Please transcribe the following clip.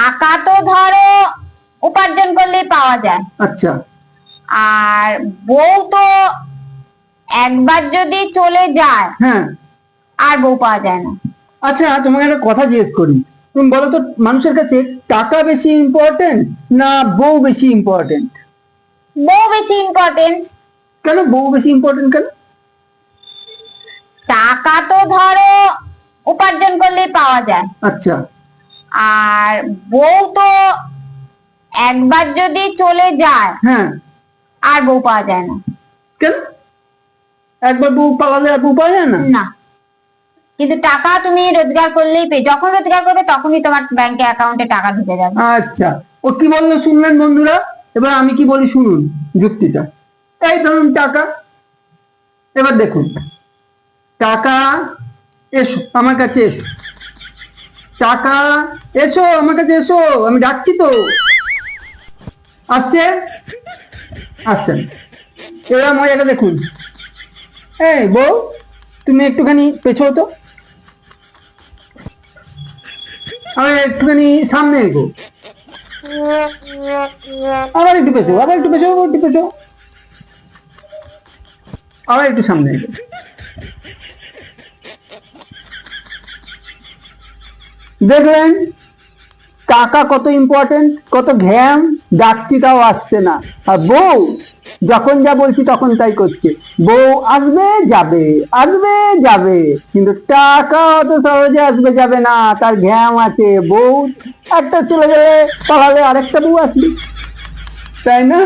টাকা তো ধরো উপার্জন করলেই পাওয়া যায়, আচ্ছা আর বউ তো একবার যদি চলে যায় হ্যাঁ আর বউ পাওয়া যায় না। আচ্ছা, তোমাকে একটা কথা জিজ্ঞেস করি। তুমি বলো তো, মানুষের কাছে টাকা বেশি ইম্পর্টেন্ট না বউ বেশি ইম্পর্টেন্ট? বউ বেশি ইম্পর্টেন্ট। কেন বউ বেশি ইম্পর্টেন্ট কেন? টাকা তো ধরো উপার্জন করলেই পাওয়া যায়, আচ্ছা আর বউ তো একবার যদি চলে যায় হ্যাঁ, আর বউ পাওয়া যায় না। কেন? একবার বউ পালালে আর বউ পাওয়া যায় না? না, কিন্তু টাকা তুমি রোজগার করলেই যখন রোজগার করবে তখনই তোমার ব্যাংকে অ্যাকাউন্টে টাকা ঢুকে যাবে। আচ্ছা, ও কি বললো শুনলেন বন্ধুরা? এবার আমি কি বলি শুনুন যুক্তিটা। এই ধরুন টাকা, এবার দেখুন, টাকা এসো আমার কাছে, এসো টাকা, এসো আমার কাছে, এসো, আমি ডাকছি তো। আসছে, আসছেন। এবার মজাটা দেখুন। এই বউ, তুমি একটুখানি পেছো তো, আমি একটুখানি সামনে এগো, আবার একটু পেছো, আবার একটু পেছো, একটু পেছো, আবার একটু সামনে এগো। দেখলেন টাকা কত ইম্পর্টেন্ট, কত ঘ্যাম, ডাকছি তাও আসছে না। আর বউ যখন যা বলছি তখন তাই করছে। বউ আসবে যাবে, আসবে যাবে, কিন্তু টাকা অত সহজে আসবে যাবে না, তার ঘ্যাম আছে। বউ একটা চলে গেলে পালালে আরেকটা বউ আসবে, তাই না?